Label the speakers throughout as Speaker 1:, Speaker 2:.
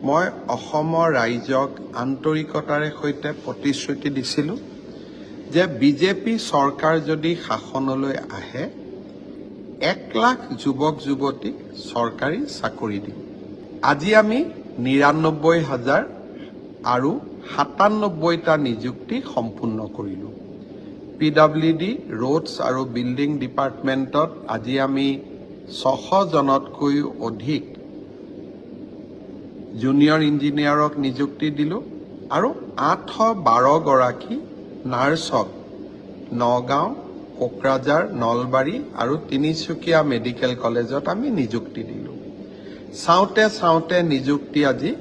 Speaker 1: মই অসমৰ ৰাইজক আন্তৰিকতাৰে সৈতে প্ৰতিশ্ৰুতি দিছিলোঁ যে বিজেপি চৰকাৰ যদি শাসনলৈ আহে 1 লাখ যুৱক যুৱতীক চৰকাৰী চাকৰি দিম। আজি আমি ৯৯,০০০ আৰু ৯৭টা নিযুক্তি সম্পূৰ্ণ কৰিলোঁ। PWD ৰোডছ আৰু বিল্ডিং ডিপাৰ্টমেণ্টত আজি আমি ৬০০ জনতকৈও অধিক জুনিয়ৰ ইঞ্জিনিয়াৰক নিযুক্তি দিলোঁ আৰু ৮১২ গৰাকী নাৰ্ছক নগাঁও, কোকৰাঝাৰ, নলবাৰী আৰু তিনিচুকীয়া মেডিকেল কলেজত আমি নিযুক্তি দিলোঁ। চাওঁতে নিযুক্তি আজি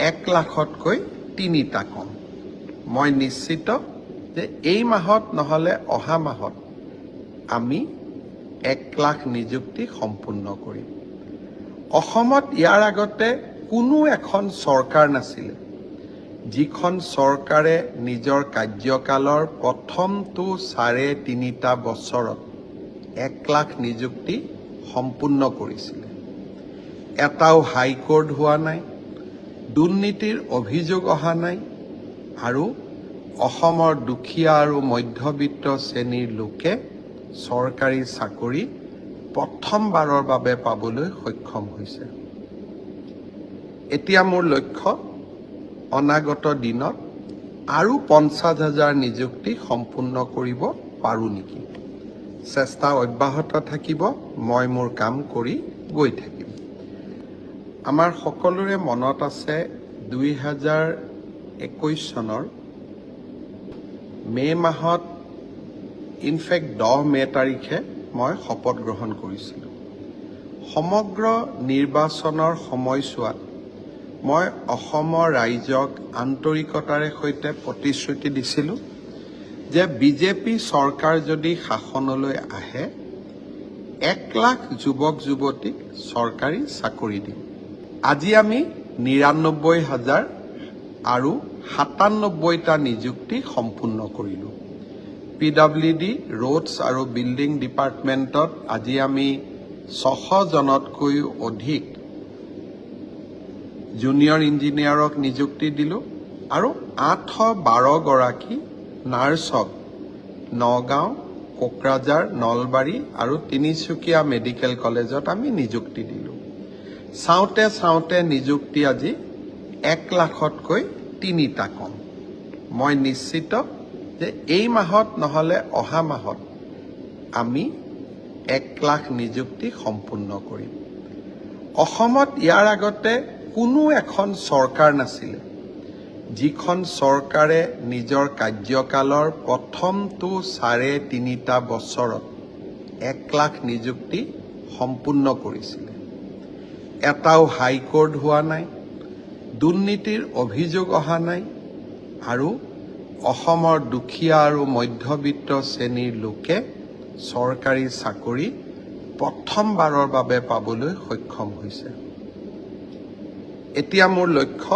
Speaker 1: 1 লাখতকৈ 3টা কম। মই নিশ্চিত যে এই মাহত নহ'লে অহা মাহত আমি 1 লাখ নিযুক্তি সম্পূৰ্ণ কৰিম। অসমত ইয়াৰ আগতে কোনো এখন চৰকাৰ নাছিলে যিখন চৰকাৰে নিজৰ কাৰ্যকালৰ প্ৰথমটো 3.5 বছৰত 1 লাখ নিযুক্তি সম্পূৰ্ণ কৰিছিলে। এটাও হাইকোৰ্ট হোৱা নাই, দুৰ্নীতিৰ অভিযোগ অহা নাই আৰু অসমৰ দুখীয়া আৰু মধ্যবিত্ত শ্ৰেণীৰ লোকে চৰকাৰী চাকৰি প্ৰথমবাৰৰ বাবে পাবলৈ সক্ষম হৈছে। এতিয়া মোৰ লক্ষ্য অনাগত দিনত আৰু 50,000 নিযুক্তি সম্পূৰ্ণ কৰিব পাৰোঁ নেকি। চেষ্টা অব্যাহত থাকিব, মই মোৰ কাম কৰি গৈ থাকিম। আমাৰ সকলোৰে মনত আছে 2021 চনৰ মে' মাহত ইনফেক্ট 10 মে' তাৰিখে মই শপত গ্ৰহণ কৰিছিলোঁ। সমগ্ৰ নিৰ্বাচনৰ সময়ছোৱাত মই অসমৰ ৰাইজক আন্তৰিকতাৰে সৈতে প্ৰতিশ্ৰুতি দিছিলোঁ যে বিজেপি চৰকাৰ যদি শাসনলৈ আহে 1 লাখ যুৱক যুৱতীক চৰকাৰী চাকৰি দিম। আজি আমি ৯৯,০০০ আৰু ৯৭টা নিযুক্তি সম্পূৰ্ণ কৰিলোঁ। PWD ৰোডছ আৰু বিল্ডিং ডিপাৰ্টমেণ্টত আজি আমি ৬০০ জনতকৈও অধিক জুনিয়ৰ ইঞ্জিনিয়াৰক নিযুক্তি দিলোঁ আৰু ৮১২ গৰাকী নাৰ্ছক নগাঁও, কোকৰাঝাৰ, নলবাৰী আৰু তিনিচুকীয়া মেডিকেল কলেজত আমি নিযুক্তি দিলোঁ। চাওঁতে নিযুক্তি আজি 1 লাখতকৈ 3টা কম। মই নিশ্চিত যে এই মাহত নহ'লে অহা মাহত আমি 1 লাখ নিযুক্তি সম্পূৰ্ণ কৰিম। অসমত ইয়াৰ আগতে কোনো এখন চৰকাৰ নাছিলে যিখন চৰকাৰে নিজৰ কাৰ্যকালৰ প্ৰথমটো 3.5 বছৰত 1 লাখ নিযুক্তি সম্পূৰ্ণ কৰিছিলে। এটাও হাইকোৰ্ট হোৱা নাই, দুৰ্নীতিৰ অভিযোগ অহা নাই আৰু অসমৰ দুখীয়া আৰু মধ্যবিত্ত শ্ৰেণীৰ লোকে চৰকাৰী চাকৰি প্ৰথমবাৰৰ বাবে পাবলৈ সক্ষম হৈছে। এতিয়া মোৰ লক্ষ্য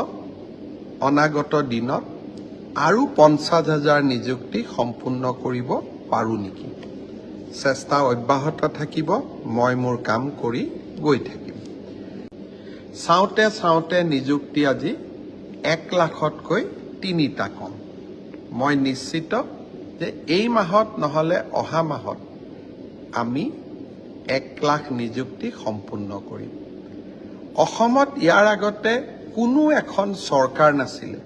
Speaker 1: অনাগত দিনত আৰু 50,000 নিযুক্তি সম্পূৰ্ণ কৰিব পাৰোঁ নেকি। চেষ্টা অব্যাহত থাকিব, মই মোৰ কাম কৰি গৈ থাকিম। চাওঁতে নিযুক্তি আজি 1 লাখতকৈ 3টা কম। মই নিশ্চিত যে এই মাহত নহ'লে অহা মাহত আমি 1 লাখ নিযুক্তি সম্পূৰ্ণ কৰিম। অসমত ইয়াৰ আগতে কোনো এখন চৰকাৰ নাছিলে